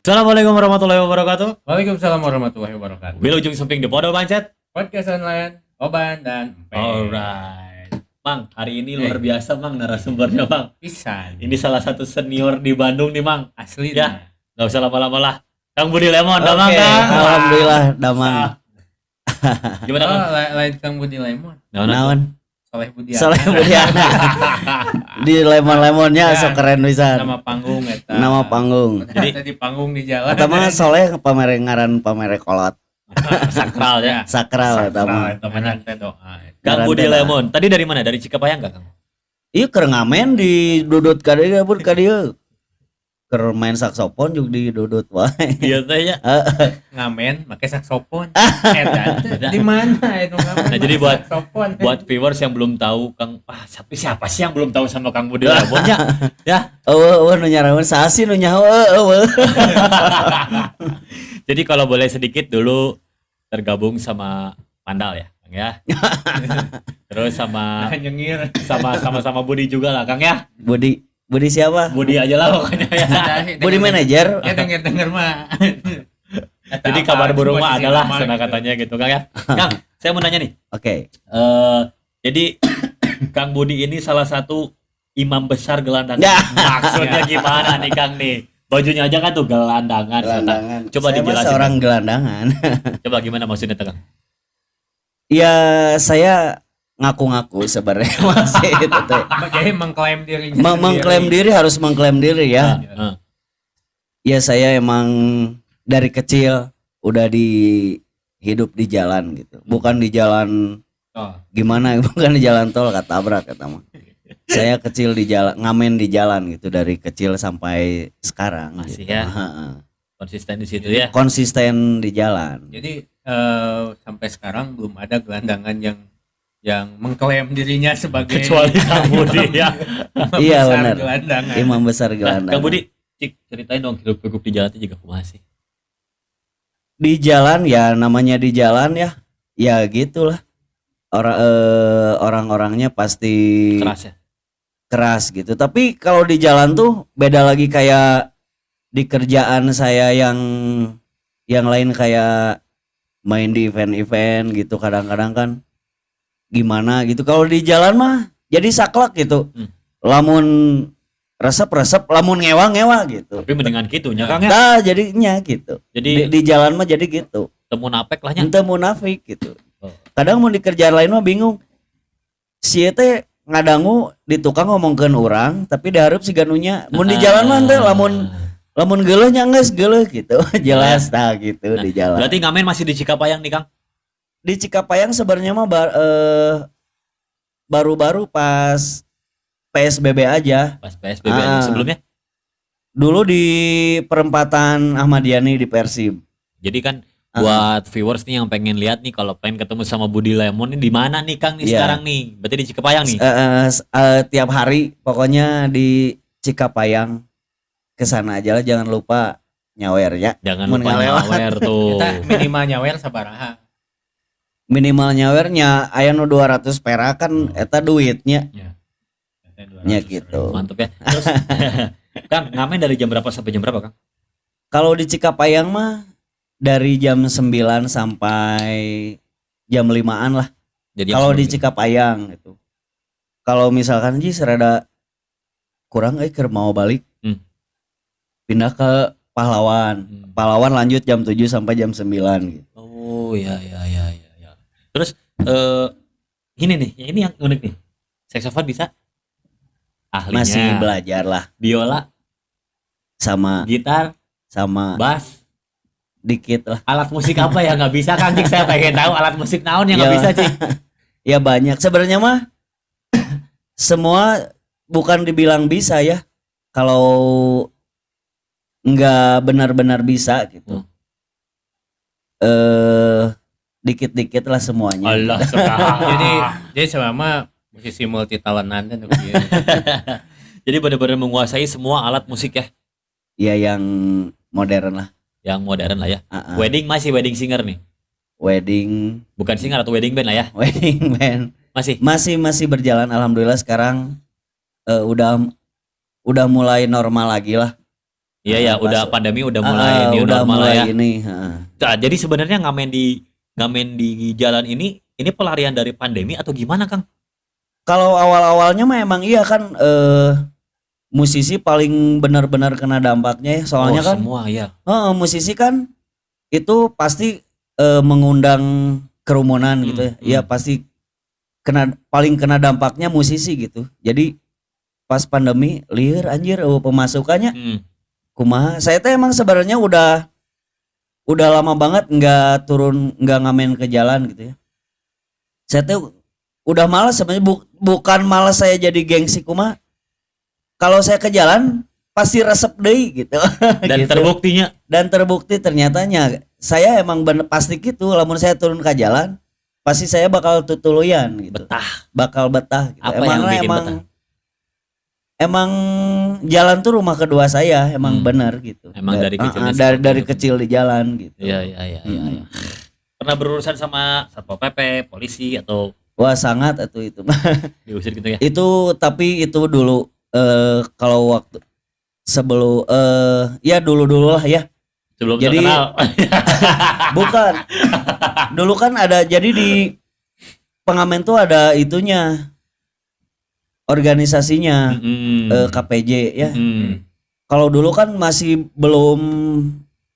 Assalamualaikum warahmatullahi wabarakatuh. Waalaikumsalam warahmatullahi wabarakatuh. Wilujeng Sumping di Podo Bancet. Podcast online Oban dan Empe. Alright. Mang, hari ini luar biasa Mang narasumbernya Mang. Pisan. Ini salah satu senior di Bandung nih Mang. Asli Ya, gak usah lama-lama lah. Kang Budi Lemon, Damang Oke, Kang. alhamdulillah damang. Gimana Kang? Lain Kang Budi Lemon. Naon? Soleh Budiana. Soleh Budiana. Di lemon-lemonnya Ya, sok keren pisan. Nama panggung eta. Nama panggung. Jadi di panggung di jalan. Eta mah Soleh pamerengaran pamere kolot. Sakral ya. Sakral eta mah. Temenan teh doa. Kang Budi Karantena. Lemon. Tadi dari mana? Dari Cikapayang enggak Kang? Ieu keur ngamen di dudut ka dieu pun ka dieu. Keur main saksofon juga di dudut wae. Iya teh ya. Ngamen make saksofon. Eta teh di mana itu ngamen? Nah, jadi buat- saksofon. Buat viewers yang belum tahu Kang, siapa sih yang belum tahu sama Kang Budi Lemonnya? Ya. Eueuh nu nyaraeun saha sih nu nyaho eueuh. Jadi kalau boleh sedikit dulu tergabung sama Pandal ya, Kang ya. Terus sama nyengir. sama Budi juga lah, Kang ya. Budi siapa? Budi aja lah pokoknya ya. Budi manajer. Ya denger mah. Jadi kabar burung mah adalah sana katanya gitu, Kang ya. Kang, saya mau nanya nih. Oke. Jadi Kang Budi ini salah satu imam besar gelandangan. Ya. Maksudnya gimana nih, Kang nih? Bajunya aja kan tuh gelandangan. Gelandangan. Coba Saya mah dijelasin. seorang gelandangan. Coba gimana maksudnya, Kang? Ya saya ngaku-ngaku sebenarnya masih itu teh. Jadi mengklaim dirinya. Mengklaim diri harus mengklaim diri ya. Heeh. Ya saya emang dari kecil udah hidup di jalan gitu. Bukan di jalan Oh. gimana, bukan di jalan tol katabrak kata mah. Saya kecil di jalan, ngamen di jalan gitu dari kecil sampai sekarang. Masih gitu. ya. Heeh. Konsisten di situ ya. Konsisten di jalan. Jadi sampai sekarang belum ada gelandangan yang mengklaim dirinya sebagai Kecuali Kang Budi ya. Iya, besar benar. gelandangan. Imam besar Nah, gelandangan. Kang Budi, cik ceritain dong hidup di jalan itu juga kumaha sih? Di jalan ya, namanya di jalan ya, ya gitulah. Orang-orangnya pasti Keras ya. keras gitu. Tapi kalau di jalan tuh beda lagi, kayak di kerjaan saya yang lain kayak main di event-event gitu, kadang-kadang kan gimana gitu. Kalau di jalan mah jadi saklek gitu. Lamun resep-resep, lamun ngewa-ngewa gitu. Tapi mendingan gitu nya Kang ya. Nah, jadinya gitu. Jadi Di jalan mah jadi gitu. temu napek lah nya. Ente munafik gitu. Oh. Kadang mau di kerjaan lain mah bingung. Si teh ngadangu di tukang ngomongkeun urang, tapi dihareup si ganunya mun di jalan mah teh lamun geuleuh nya geus geuleuh gitu. Jelas tah gitu Nah, di jalan. Berarti ngamen masih di Cikapayang nih Kang. Di Cikapayang sebenarnya mah baru-baru pas PSBB aja. Pas PSBB aja. Sebelumnya. Dulu di perempatan Ahmad Yani di Persib. Jadi kan buat viewers nih yang pengen lihat nih, kalau pengen ketemu sama Budi Lemon nih di mana nih Kang nih Iya. sekarang nih? Berarti di Cikapayang nih. Tiap hari pokoknya di Cikapayang, kesana aja lah, jangan lupa nyawer ya. Jangan mun lupa ngalewat. nyawer tuh. Kita minimal nyawer sabaraha. Minimal nyawernya aya nu 200 perak kan, eta duitnya nya gitu. Mantep ya. Terus Kang, ngamen dari jam berapa sampai jam berapa Kang? Kalau di Cikapayang mah dari jam 9 sampai jam 5-an lah. Jadi Kalau di sebelum- Cikapayang itu. Kalau misalkan ji serada kurang keur mau balik. Pindah ke Pahlawan. Pahlawan lanjut jam 7 sampai jam 9 gitu. Oh ya. Terus ini nih, ini yang unik nih. Saxophone bisa? Ahlinya. Masih belajar lah, Biola, sama gitar, bass, dikit lah. alat musik apa ya nggak bisa Kang? Cik, saya pengen tahu alat musik naon yang nggak Ya. bisa Cik. Ya banyak sebenarnya mah. Semua bukan dibilang bisa ya. Kalau nggak benar-benar bisa gitu. Dikit-dikit lah semuanya. Allah sekarang. Jadi selama musisi multi talentan kan Jadi benar-benar menguasai semua alat musik ya, Ya yang modern lah. yang modern lah ya. Uh-uh. Wedding masih wedding singer nih, Wedding bukan singer atau wedding band lah ya. wedding band masih berjalan, alhamdulillah. Sekarang udah mulai normal lagi lah. Iya ya, Pas- udah pandemi udah mulai new udah normal lah mulai ya. ini. Nah, jadi sebenarnya ngamen di jalan ini pelarian dari pandemi atau gimana, Kang? Kalau awal-awalnya mah emang iya kan musisi paling benar-benar kena dampaknya ya. Soalnya kan semua ya. musisi kan itu pasti mengundang kerumunan gitu ya. Iya pasti paling kena dampaknya musisi gitu. Jadi pas pandemi lieur anjir pemasukannya kumaha. Saya teh emang sebenarnya udah lama banget nggak ngamen ke jalan gitu ya. Saya teh udah malas sebenarnya, bukan malas saya jadi gengsi kumaha. Kalau saya ke jalan pasti resep deui gitu. Dan Gitu. terbukti Ternyatanya saya emang pasti gitu, lamun saya turun ke jalan pasti saya bakal tutuluyan gitu. Bakal betah gitu. Apa yang bikin betah? Emang jalan tuh rumah kedua saya, emang bener gitu. Emang dari kecilnya dari seperti itu. kecil di jalan gitu. Iya. Pernah berurusan sama Satpol PP, polisi atau Wah sangat itu diusir gitu ya? itu tapi itu dulu kalau waktu sebelum ya dulu lah ya. Sebelum Jadi- terkenal. Bukan. Dulu kan ada, jadi di pengamen tuh ada itunya, organisasinya KPJ ya. Kalau dulu kan masih belum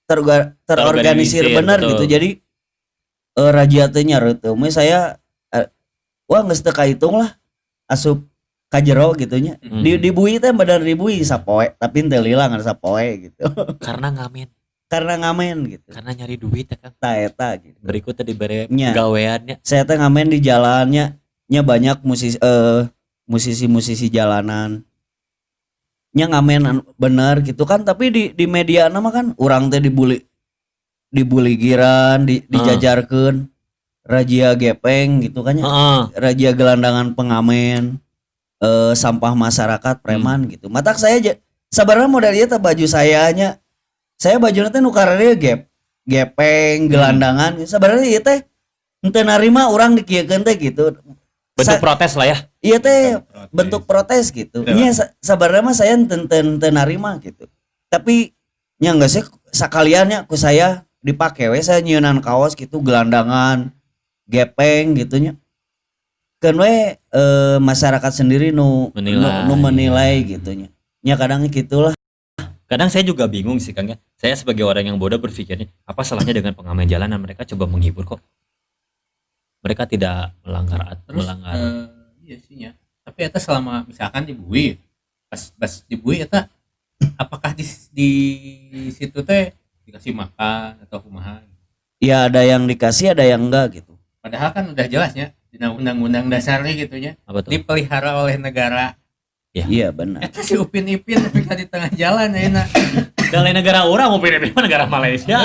terorganisir benar betul. gitu. Jadi razia teh nyareuteuh mah saya wah geus teu kahitung lah asup ka jero gitunya. Dibui teh bener dibui sapoe tapi teu lila ngan sapoe gitu. Karena ngamen gitu. karena nyari duit ya, Kang. Eta gitu. Berikutnya diberi Nya. gaweannya. Saya teh ngamen di jalannya banyak musisi jalanan. Nya ngamen bener gitu kan, tapi di media nama kan urang teh dibully giran, dijajarkeun razia gepeng gitu kan ya. Razia gelandangan pengamen, sampah masyarakat preman gitu. Matak saya sabarna modal ieu teh baju sayanya. Saya bajuna teh nu karere gepeng, gelandangan. Sabarna ieu teh henteu narima urang dikieukeun teh gitu. Bentuk protes lah ya. Iya teh bentuk protes gitu. Nya sabarna mah saya teu narima gitu. Tapi nya geus sakaliannya ku saya dipake we, saya nyieunnan kaos gitu gelandangan, gepeng gitu nya. Keun we masyarakat sendiri nu menilai gitu nya. Nya kadang gitulah. Kadang saya juga bingung sih, Kang ya. Saya sebagai orang yang bodoh berpikirnya, apa salahnya dengan pengamen jalanan? Mereka coba menghibur kok. Mereka tidak melanggar. Iya sih ya. Tapi eta selama misalkan dibui, pas dibui eta apakah di situ teh dikasih makan atau kumaha? Ya ada yang dikasih, ada yang enggak gitu. Padahal kan udah jelasnya di undang-undang dasarnya gitu ya. Apa tuh? Dipelihara oleh negara. Iya benar. Eta si Upin Ipin tapi di tengah jalan ya. Dan lain negara orang mau pilih negara Malaysia.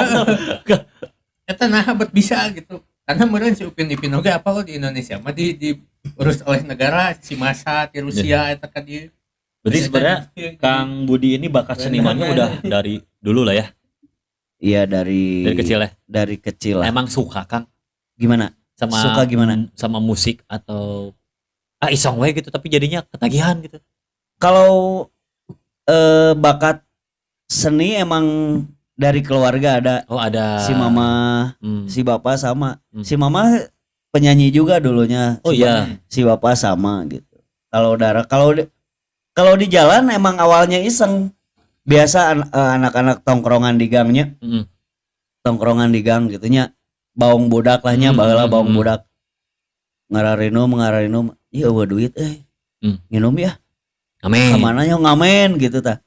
Eta nah bet bisa gitu. Karena meureun si Upin Ipin oge apa lo di Indonesia mah diurus oleh negara si masa di Rusia eta kan dia. Berarti sebenarnya Kang Budi ini bakat senimannya udah dari dulu lah ya. Iya dari kecil ya. Dari kecil lah. Emang suka, Kang? Gimana? Suka gimana? Sama musik atau iseng we gitu tapi jadinya ketagihan gitu. Kalau bakat seni emang dari keluarga ada. Oh, ada. Si mama, si bapak sama. Si mama penyanyi juga dulunya. Oh iya. Si bapak sama gitu. Kalau di jalan emang awalnya iseng. Biasa anak-anak tongkrongan di gangnya. Tongkrongan di gang gitunya. Baung budak lahnya, baheula baung budak. Ngararinum. Iya eueuh duit nginum ya. Amin. Kemana yo ngamen gitu tah.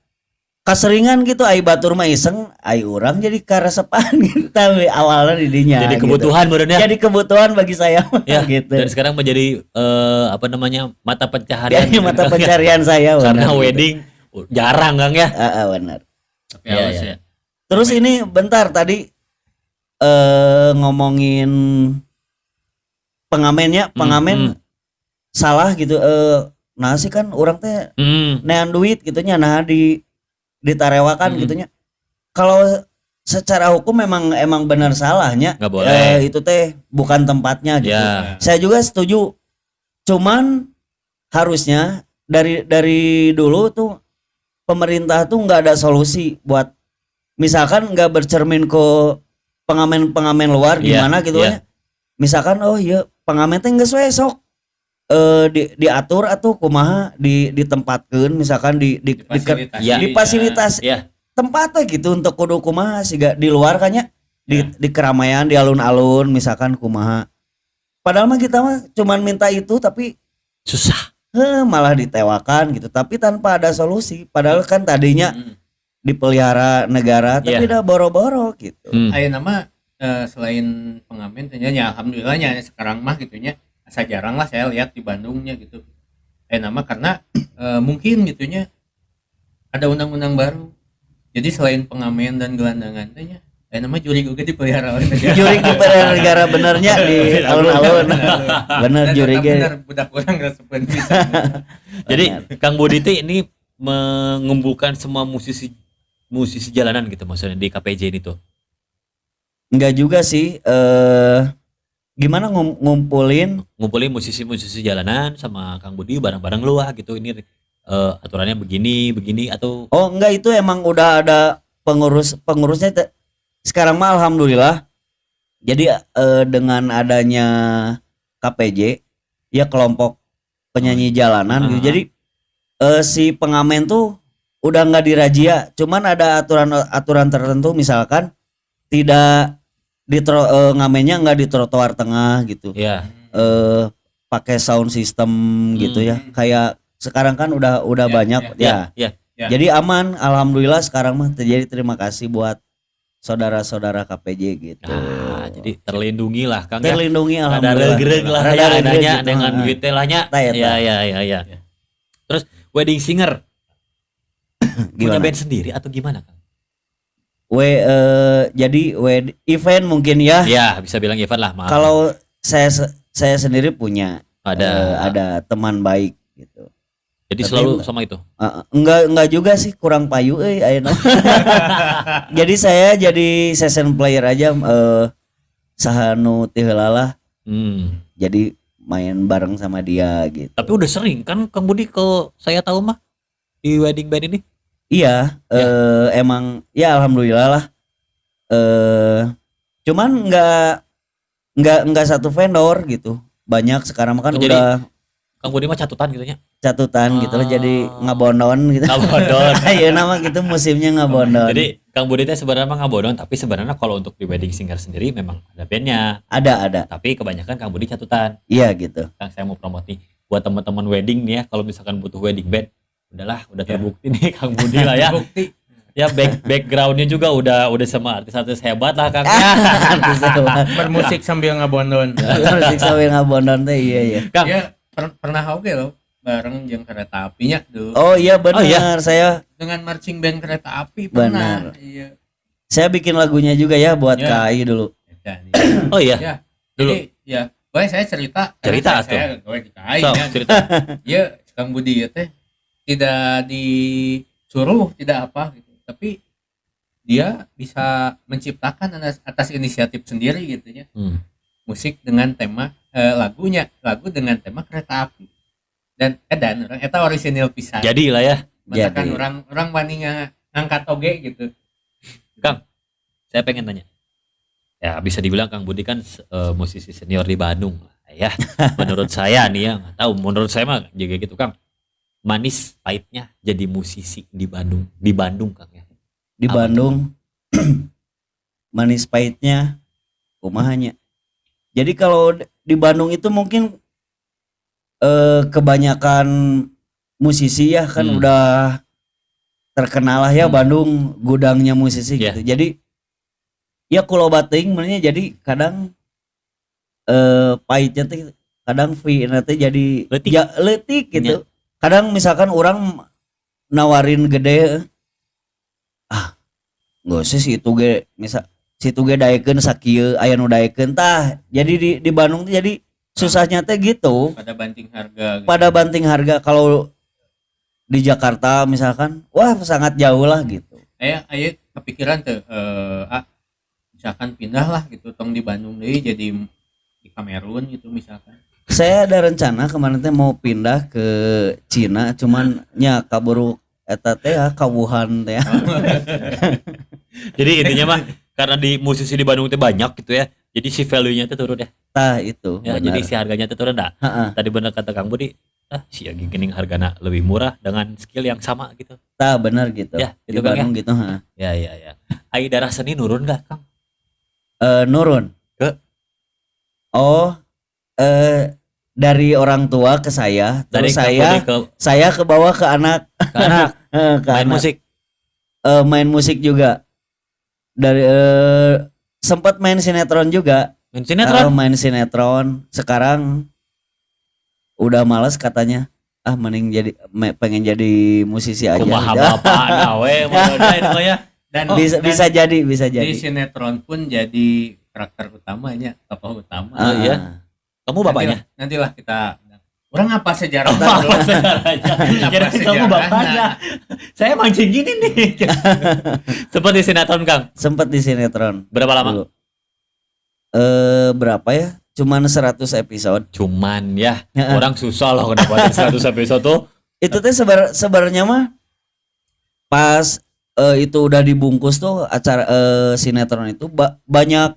Kaseringan gitu ai batur mah iseng, ai urang jadi karesepan gitu tapi awalnya di dinya. Jadi kebutuhan gitu. benernya. Jadi kebutuhan bagi saya Ya, gitu. dan sekarang menjadi mata pencaharian. Jadi mata pencarian saya Karena benar, wedding jarang, Kang ya. benar. Tapi Iya, halus iya. ya. Terus ini bentar tadi ngomongin pengamen salah gitu. Nah sih kan orang teh nean duit gitunya, nah ditarewakan gitunya. Kalau secara hukum emang benar salahnya. Nggak boleh. Itu teh bukan tempatnya gitu. Ya. Saya juga setuju. Cuman harusnya dari dulu tuh pemerintah tuh nggak ada solusi buat misalkan nggak bercermin ke pengamen-pengamen luar Iya, gimana gitu iya. ya. Misalkan oh iya pengamen teh geus we sok diatur atau kumaha ditempatkeun misalkan Difasilitasi. Iya. di fasilitas Ya, tempatnya gitu untuk kudu kumaha siga di luar kan ya di keramaian di alun-alun misalkan kumaha. Padahal mah kita mah cuman minta itu tapi susah. malah ditewakan gitu tapi tanpa ada solusi padahal kan tadinya dipelihara negara tapi Iya. udah boro-boro gitu. Aya nama selain pengamen ternyata alhamdulillahnya sekarang mah gitunya asa jarang lah saya lihat di Bandungnya gitu. Nama karena mungkin gitunya ada undang-undang baru. Jadi selain pengamen dan gelandangan tanya nama juri juga dipelihara oleh negara. Juri dipelihara negara benernya di alun-alun. Bener juri ge. Bener budak orang resepen bisa. Jadi Kang Budi teh ini mengumpulkan semua musisi jalanan gitu maksudnya di KPJ ini tuh. Enggak juga sih gimana ngumpulin Ngumpulin musisi-musisi jalanan sama Kang Budi bareng-bareng lu lah gitu. Ini aturannya begini atau oh enggak itu emang udah ada pengurusnya sekarang mah alhamdulillah. Jadi dengan adanya KPJ ya kelompok penyanyi jalanan gitu. Jadi si pengamen tuh udah nggak dirazia, cuman ada aturan tertentu misalkan tidak ngamennya nggak di trotoar tengah gitu. ya. Pakai sound system gitu ya. Kayak sekarang kan udah banyak ya. Ya. Jadi aman alhamdulillah sekarang mah. Jadi terima kasih buat saudara-saudara KPJ gitu. Nah, jadi terlindungi lah Kang ya. Terlindungi Ada alhamdulillah. regreg lah Rada ya regreg adanya gitu. dengan duitnya lah nya. Tah, eta. Ya. Terus wedding singer punya Gimana? band sendiri atau gimana Kang? Jadi event mungkin ya. Ya, bisa bilang Evan lah, maaf. Kalau saya sendiri punya ada teman baik gitu. jadi tapi selalu enggak- sama itu. Enggak juga sih kurang payu ayeuna. Jadi saya jadi session player aja saha nu teu heula lah. Hmm. Jadi main bareng sama dia gitu. Tapi udah sering kan Kang Budi kalau saya tahu mah di wedding band ini. Iya, emang ya alhamdulillah lah. Cuman enggak satu vendor gitu. Banyak sekarang kan Oh, jadi udah Kang Budi mah catutan gitu nya. catutan gitu loh jadi ngabondon gitu. Ngabondon. Iya nama gitu musimnya ngabondon. Jadi Kang Budi teh sebenarnya mah ngabondon, tapi sebenarnya kalau untuk di wedding singer sendiri memang ada bandnya. Ada. Tapi kebanyakan Kang Budi catutan. Iya gitu. Kang saya mau promote nih buat teman-teman wedding nih ya, kalau misalkan butuh wedding band, udah terbukti nih Kang Budi lah ya. Bukti. Ya backgroundnya juga udah sama artis-artis hebat lah Kang. Bermusik sambil ngabondon. Musik sambil ngabondon teh iya. Kang, Ya pernah oke loh bareng jeung kereta apinya tuh. Oh iya benar Oh, iya. saya Dengan marching band kereta api pernah. Benar. Iya. saya bikin lagunya juga ya buat Ya. KAI dulu. Eta nih. oh iya. Ya. Dulu. Jadi ya, boleh saya cerita. Cerita, Saya gawe di KAI So, kan. cerita. Ya, Kang Budi ya teh tidak disuruh, tidak apa gitu. Tapi dia bisa menciptakan atas inisiatif sendiri gitu ya. Musik dengan tema lagu dengan tema kereta api. Dan orang eta orisinil pisan. Jadi lah ya. Bahkan Jadi. orang wani ngangkat toge gitu. Kang, saya pengen tanya. Ya bisa dibilang Kang Budi kan musisi senior di Bandung lah ya. Menurut saya nih ya, nggak tahu. Menurut saya mah juga gitu Kang. Manis pahitnya jadi musisi di Bandung Kang ya. Di Apa Bandung manis pahitnya kumahanya. Jadi kalau di Bandung itu mungkin kebanyakan musisi ya kan udah terkenal lah ya Bandung gudangnya musisi Yeah. gitu. Jadi ya kulo bating sebenarnya jadi kadang pahitnya teh kadang nanti jadi Leutik. ya leutik gitu. Kadang misalkan orang nawarin gede nggak usah sih itu ge misal situ ge daekeun sakieu aya nu daekeun tah. Jadi di Bandung tuh jadi susahnya teh gitu. Pada banting harga gitu. Pada banting harga kalau di Jakarta misalkan wah sangat jauh lah gitu. Aya kepikiran tuh misalkan pindah lah gitu tong di Bandung deui jadi di Kamerun gitu misalkan. Saya ada rencana kemarin teh mau pindah ke Cina cuman nya kaburu eta teh kawuhan teh. Jadi intinya mah karena di musisi di Bandung teh banyak gitu ya. Jadi si value-nya teh turun ya. Tah itu. Ya, jadi si harganya teh turun dah. Heeh. Tadi bener kata Kang Budi, si Agi Gening hargana lebih murah dengan skill yang sama gitu. Tah bener gitu. Ya, Di itu Kang ya. Bandung gitu, heeh. Ya. Ai darah seni nurun gak Kang? Nurun. Ke? Oh, dari orang tua ke saya, Dari terus Kang saya Budi ke saya ke bawah ke anak. anak Ke main anak. musik. Main musik juga. Dari sempat main sinetron juga. Main sinetron. Main sinetron. Sekarang udah males katanya. Mending pengen jadi musisi aja. Kumaha Udah. bapak nawe modalnya itu mah ya. Dan Bisa jadi. di sinetron pun jadi karakter utamanya, tokoh utama. Oh iya. Kamu bapaknya? Nantilah kita orang apa sejarah Apa sejarahnya? Kira kamu bapaknya. Saya mancing gini nih. Sempat di sinetron Kang. Sempat di sinetron. Berapa lama? Dulu. Berapa ya? Cuman 100 episode. Cuman ya, orang susah loh dapatin 100 episode tuh. Itu teh sebenarnya mah pas itu udah dibungkus tuh acara sinetron itu banyak,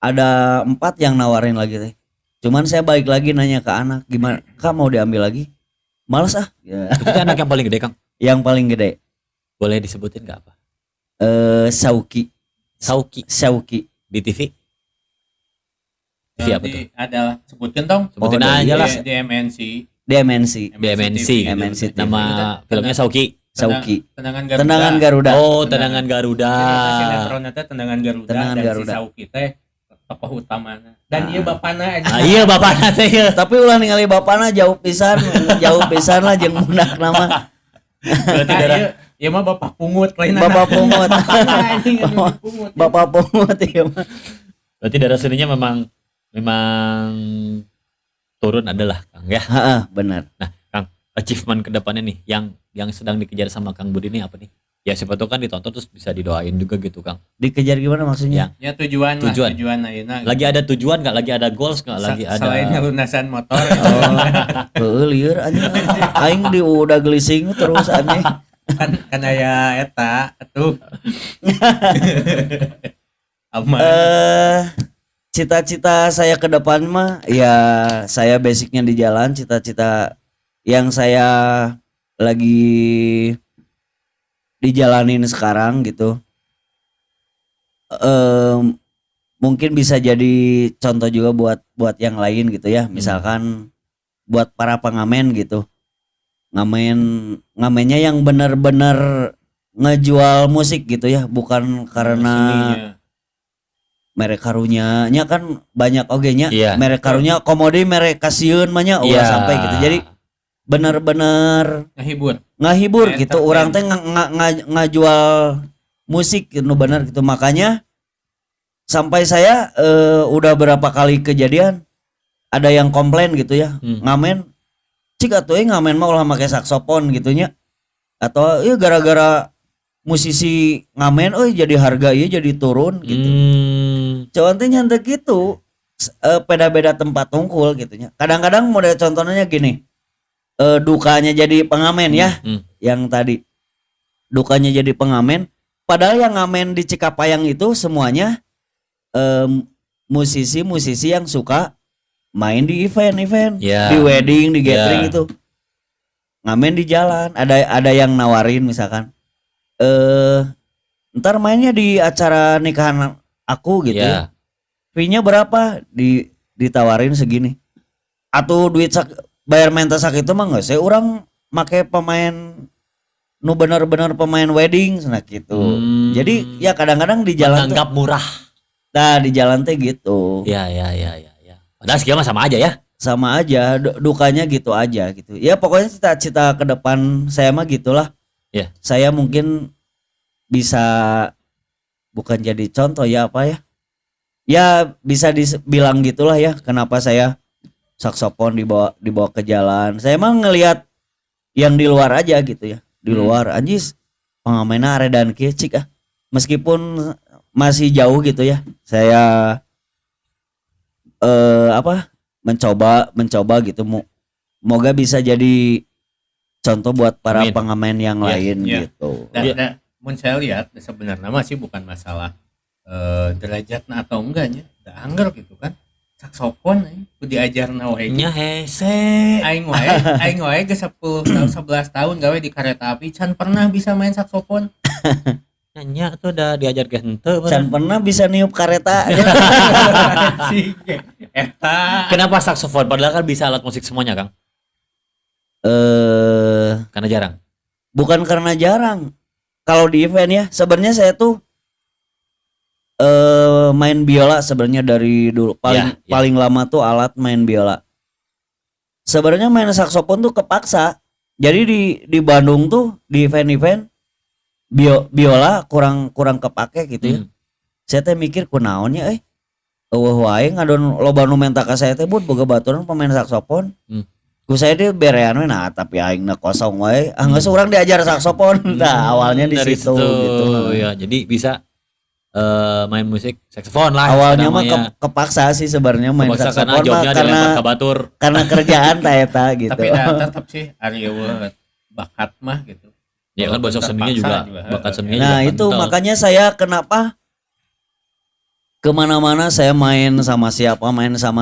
ada 4 yang nawarin lagi teh. Cuman saya balik lagi nanya ke anak, gimana? Kak mau diambil lagi? Males ya. Itu kan anak yang paling gede Kang. Yang paling gede Boleh disebutin gak apa? Sauki Sauki di TV. TV apa tuh? Ada sebutin dong. Sebutin Oh, aja lah. Di MNC. MNC. MNC TV. Nama filmnya Sauki. Tendangan Garuda. Oh, Tendangan Garuda. Sinetronnya teh Tendangan Garuda. Tendangan dan Garuda. si Sauki teh tokoh utamanya. Dan ieu bapana aja. Iya bapaknya teh ya. Tapi ulah ningali bapana jauh pisan lah jeung mundak nama. Berarti darah Ieu mah bapak pungut lain Bapak pungut. Anjing, anjing, pungut. Bapak pungut ieu mah. berarti darah seninya memang turun adalah Kang ya. Heeh, benar. Nah, Kang, achievement kedepannya nih yang sedang dikejar sama Kang Budi ini apa nih? Ya siapa tahu kan ditonton terus bisa didoain juga gitu Kang. Dikejar gimana maksudnya? Ya tujuan ayeuna. Lagi ada tujuan nggak? Lagi ada goals nggak? Lagi ada Selain lunasan motor. Heuh lieur anjing. Aing udah gelising terus anjing. kan aya eta atuh. Aman. Cita-cita saya ke depan mah ya saya basicnya di jalan, cita-cita yang saya lagi dijalanin sekarang gitu. Mungkin bisa jadi contoh juga buat yang lain gitu ya. Misalkan buat para pengamen gitu. Ngamennya yang benar-benar ngejual musik gitu ya, bukan karena merek karunya nya kan banyak ogenya. Iya. Merek karunya komodi merek kasieun mah nya ulah sampai gitu. Jadi benar-benar ngahibur gitu. Orang teh ngajual musik gitu benar gitu. Makanya sampai saya udah berapa kali kejadian ada yang komplain gitu ya. Ngamen cik atuh ngamen mah ulah make saksofon gitunya. Atau ya gara-gara musisi ngamen jadi harga ieu jadi turun gitu. Contohnya nyantai gitu. Beda-beda tempat tungkul gitunya. Kadang-kadang model contohnya gini. Dukanya jadi pengamen ya. Yang tadi dukanya jadi pengamen, padahal yang ngamen di Cikapayang itu semuanya musisi-musisi yang suka main di event-event, di wedding, di gathering itu. Ngamen di jalan, ada yang nawarin misalkan ntar mainnya di acara nikahan aku gitu ya. Fee-nya berapa? Ditawarin segini. Atau duit bayar mentas itu mah enggak, saya orang make pemain nu bener-bener pemain wedding nah gitu. Jadi ya kadang-kadang di jalan menganggap murah. Nah, di jalan teh gitu. Ya. Padahal sekian mah sama aja ya. Sama aja, dukanya gitu aja gitu. Ya pokoknya cita-cita ke depan saya mah gitulah. Ya. Saya mungkin bisa bukan jadi contoh ya apa ya. Ya bisa dibilang gitulah ya, kenapa saya saksofon dibawa ke jalan. Saya emang ngelihat yang di luar aja gitu ya. Di luar anjis pengamenna aredan kieu cik meskipun masih jauh gitu ya. Saya mencoba gitu moga bisa jadi contoh buat para Amin. pengamen yang Iya, lain iya. gitu. Dan mun saya lihat sebenarnya masih bukan masalah derajatna atau enggaknya, da anggar gitu kan. Saksofon kudu diajarna wae. Nya hese. Aing wae geus 10 tahun 11 tahun gawe di kereta api can pernah bisa main saksofon. Nya tuh udah diajar ke henteu. Can pernah bisa niup kareta. Eta Kenapa saksofon? Padahal kan bisa alat musik semuanya, Kang. Karena jarang. Bukan karena jarang. Kalau di event ya, sebenarnya saya tuh main biola sebenarnya dari dulu. Paling lama tuh alat main biola. Sebenarnya main saksofon tuh kepaksa. Jadi di Bandung tuh di event-event biola kurang kepake gitu ya. Saya teh mikir kunaonnya wae ngadon loba nu menta ka saya teh boga baturan pemain saksofon. Ku saya teh berean we nah tapi aingna kosong wae. Geus urang diajar saksofon. Nah, awalnya di Dari situ gitu. Ya, jadi bisa main musik saksofon lah. Awalnya mah kepaksa sih sebenarnya main Kepaksa karena saksofon mah jobnya dilempar ke batur. karena kerjaan ta eta gitu. tapi tetap sih ari bakat mah gitu. Ya kan bahasa seninya juga, bakat seninya Nah juga itu kental. makanya saya kenapa kemana-mana saya main sama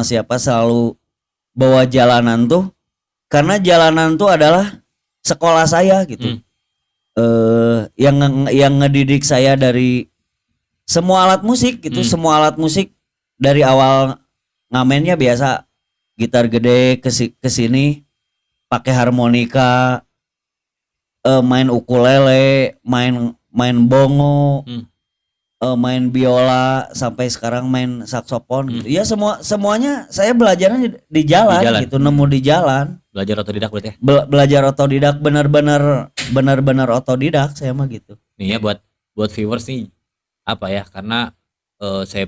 siapa selalu bawa jalanan tuh karena jalanan tuh adalah sekolah saya gitu. Yang ngedidik saya dari semua alat musik gitu, semua alat musik dari awal ngamennya biasa gitar gede ke sini pakai harmonika, main ukulele, main bongo, main biola, sampai sekarang main saksofon gitu. Ya semuanya saya belajarnya di jalan gitu, nemu di jalan. Belajar otodidak berarti ya? Belajar otodidak, benar-benar otodidak saya mah gitu. Nih ya buat viewers nih apa ya, karena saya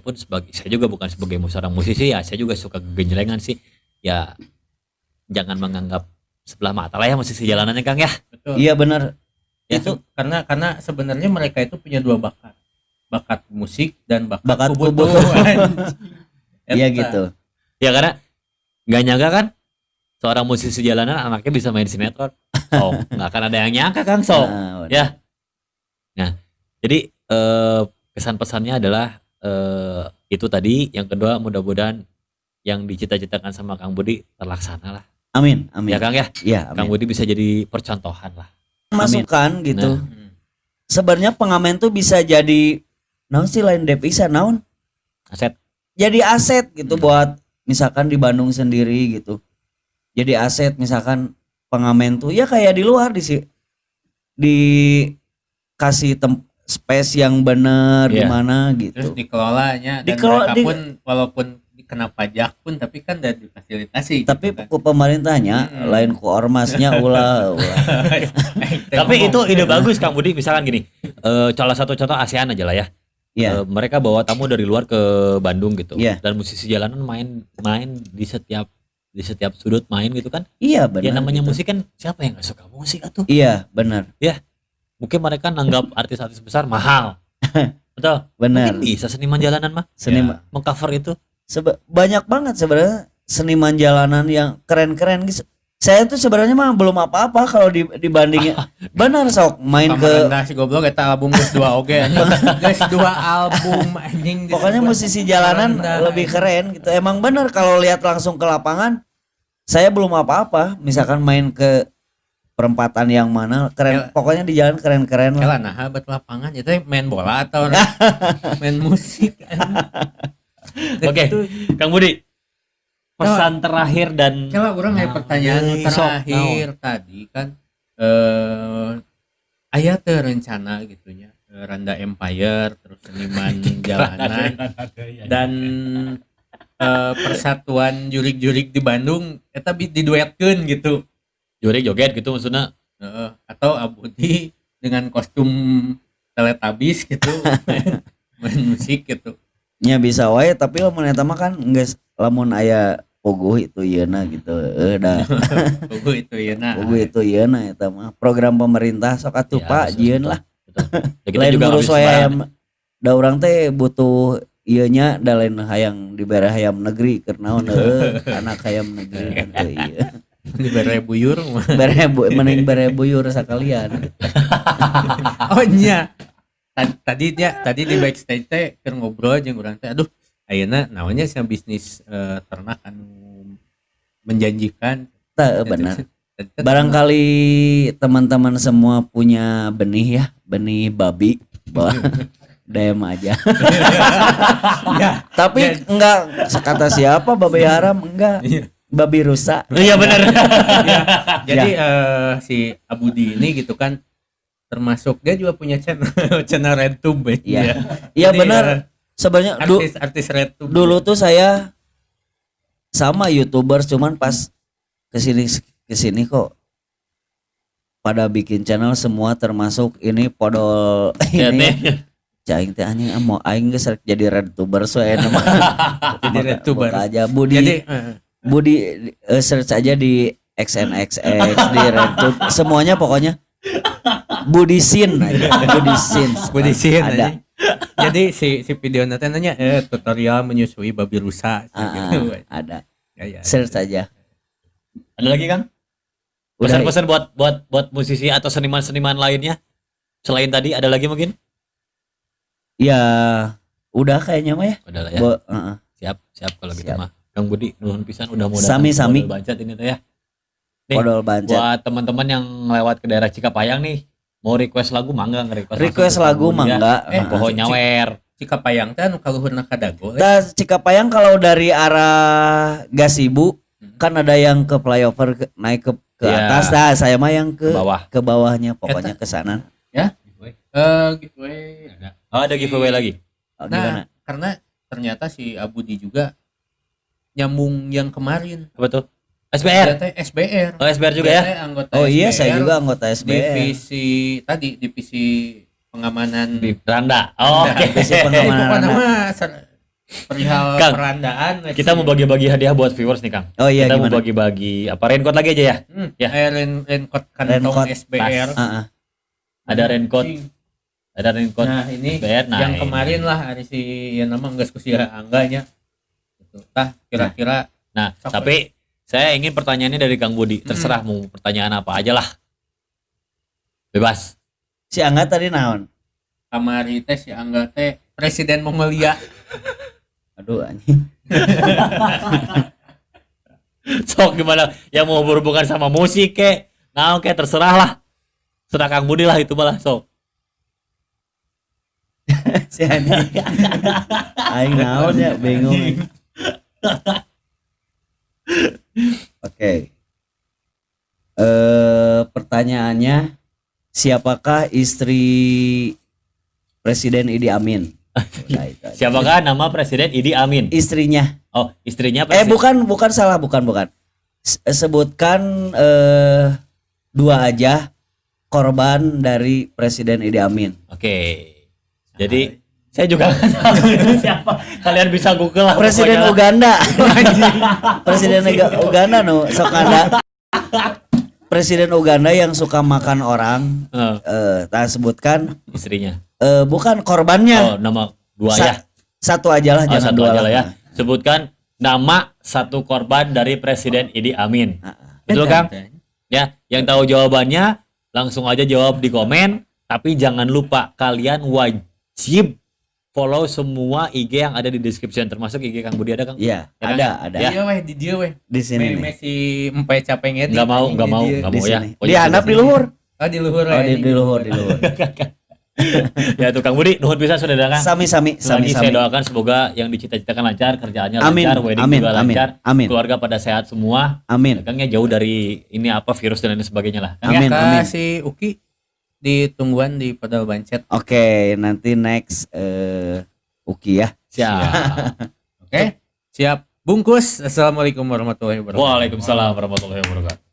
juga bukan sebagai seorang musisi ya, saya juga suka genjlengan sih. Ya jangan menganggap sebelah mata lah ya musisi jalanannya Kang ya. Betul. Iya benar. Ya, itu karena sebenarnya mereka itu punya dua bakat musik dan bakat kebutuhan. Iya gitu. Ya karena nggak nyangka kan seorang musisi jalanan anaknya bisa main sinetron. Oh nggak akan ada yang nyangka Kang ya. Nah jadi kesan pesannya adalah itu tadi. Yang kedua mudah-mudahan yang dicita-citakan sama Kang Budi terlaksana lah. Amin. Ya Kang ya. Iya. Kang Budi bisa jadi percontohan lah. Masukan gitu. Sebenarnya pengamen tuh bisa jadi naon sih lain devisa naon? Aset. Jadi aset gitu buat misalkan di Bandung sendiri gitu. Jadi aset misalkan pengamen tuh ya kayak di luar dikasih space yang benar di mana gitu. Terus dikelolanya dan mereka pun walaupun kena pajak pun tapi kan udah difasilitasi. Tapi gitu kan. ku pemerintahnya lain ku ormasnya ulah. Tapi itu ide bagus Kang Budi. Misalkan gini, salah satu contoh ASEAN aja lah ya. Mereka bawa tamu dari luar ke Bandung gitu. Dan musisi jalanan main di setiap sudut main gitu kan. Iya benar. Ya namanya gitu. musik kan siapa yang gak suka musik atuh? Iya benar. Ya mungkin mereka nanggap artis-artis besar mahal. Betul. Benar. Mungkin bisa seniman jalanan mah. Seniman mengcover itu. Banyak banget sebenarnya seniman jalanan yang keren-keren gitu. Saya tuh sebenarnya mah belum apa-apa kalau dibandingin. Benar sok main ke si goblok eta album geus 2 oge. Geus 2 album anjing. Pokoknya musisi jalanan lebih keren gitu. Emang benar kalau lihat langsung ke lapangan saya belum apa-apa. Misalkan main ke perempatan yang mana keren. Pokoknya di jalan keren-keren lah. Nah, buat lapangan itu main bola atau main musik. Oke, Kang Budi. Pesan terakhir dan kalau orang ada pertanyaan terakhir tadi kan aya teh rencana gitunya Randa Empire terus seniman jalanan dan persatuan jurik-jurik di Bandung eta diduetkeun gitu. Jurik joget gitu maksudnya atau Abudi dengan kostum Teletubbies gitu main musik gitu. Nya bisa wae tapi lamun eta mah kan geus lamun aya puguh itu yeuna gitu. Da. Puguh itu yeuna. Puguh itu yeuna eta mah program pemerintah sok atuh Pak jieun lah. Ya, lain ngurus wae da urang teh butuh ieu nya da lain hayang dibere hayam negeri keur naon anak hayam negeri teh ieu. Berebuyur. mending berebuyur sakalian. Oh nya. Tadi di backstage teh keur ngobrol jeung urang teh aduh ayeuna naonnya sih bisnis ternak anu menjanjikan. Teu benar. Barangkali teman-teman semua punya benih ya, benih babi. DM aja. Ya, Tapi enggak sekata siapa babi haram enggak. Babi rusak. Iya benar. ya, jadi si Abudi ini gitu kan termasuk dia juga punya channel RedTube Iya. Iya benar. Sebenarnya artis RedTube. dulu tuh saya sama YouTubers cuman pas kesini kok pada bikin channel semua termasuk ini podol Ya, ini. Cing teh anjing mau aing geus rek jadi RedTuber soe nama. Jadi RedTuber. Buka aja Budi. Jadi Budi search aja di XNXX di RedTube semuanya pokoknya Budi Sin aja. Budi Sin ada. Jadi si video nanti nanya tutorial menyusui babi rusa gitu. Ada. Ya. Search aja. Ada lagi Kang? Udah. Pesan-pesan buat musisi atau seniman-seniman lainnya selain tadi ada lagi mungkin? Ya udah kayaknya mah ya. Udah lah ya. Siap kalau gitu Siap. mah. Kang Budi nuhun pisan udah mau Sami-sami. Bancet ini teh ya. Nih, Podol bancet. buat teman-teman yang lewat ke daerah Cikapayang nih, mau request lagu mangga Request lagu mangga. Pohon nyawer. Cikapayang teh anu kaluhurna ka Dago. Cikapayang kalau dari arah Gasibu kan ada yang ke flyover naik ke Iya. atas. Nah, saya mah yang ke Bawah. ke bawahnya pokoknya ke sana. Giveaway ada. Oh, ada giveaway lagi. Oh, Nah, gimana? karena ternyata si Abudi juga nyambung yang kemarin. Apa tuh? SBR. Dia teh SBR. Oh, SBR juga ya. Dia teh anggota Oh iya, SBR, saya juga anggota SBR. divisi pengamanan Di Randa. Oh, oke. Divisi pengamanan pokoknya anak. mah perihal Kang, perandaan. Kita mau bagi-bagi hadiah buat viewers nih, Kang. Oh iya Kita mau gimana? bagi-bagi apa raincoat lagi aja ya? Ya. Raincoat kantong Raincoat SBR. Ada raincoat. Ada raincoat. Nah ini SBR. Nah, yang ini. kemarin lah hari si yang nama nggak kusia angganya. Gitu. Tah kira-kira. Nah, Sok, tapi saya ingin pertanyaannya dari Kang Budi. Terserah mau pertanyaan apa aja lah. Bebas. Si Angga tadi naon? Kamari teh si Angga teh Presiden Mongolia. Aduh anjing. Sok gimana? Yang mau berhubungan sama musik kek. Nah, oke terserah lah. Serah Kang Budi lah itu malah sok. Si anjing. Aing naon ya bingung. Oke. Pertanyaannya siapakah istri Presiden Idi Amin? Nah, itu aja. Siapakah nama Presiden Idi Amin? Istrinya? Oh, istrinya Presiden. Bukan salah, bukan. Sebutkan dua aja korban dari Presiden Idi Amin. Oke. Jadi saya juga nggak tahu itu siapa. Kalian bisa Google lah. Presiden pokoknya. Uganda. Presiden Uganda sok ada. Presiden Uganda yang suka makan orang. Tak sebutkan Istrinya. bukan korbannya. Oh, nama dua ya. Satu aja lah, Oh, jangan satu dua aja lah lah ya. Sebutkan nama satu korban dari Presiden Idi Amin. Betul Kang? Ya, yang tahu jawabannya langsung aja jawab di komen. Tapi jangan lupa kalian wajib follow semua IG yang ada di description, termasuk IG Kang Budi ada Kang? Iya, Ya, kan? ada. Ya. Dia weh di dia weh. Di sini nih. Messi empai capek ngedit. Nggak mau Di ya. sini. Pokoknya Di handap sudah di luhur. Oh di luhur. Oh, we. di luhur. Ya tuh Kang Budi, nuhun pisan sudah datang. Sami-sami. Lagi saya doakan semoga yang dicita-citakan lancar, kerjaannya Amin, lancar, wedding amin, juga amin, lancar, amin. keluarga pada sehat semua. Amin. Kangnya jauh dari ini apa virus dan lain sebagainya lah. Kang, ya? Amin, amin. Si Uki di tungguan di Pedal Bancet. Oke, nanti next Uki ya. Siap. Oke. Siap. Bungkus. Assalamualaikum warahmatullahi wabarakatuh. Waalaikumsalam warahmatullahi wabarakatuh.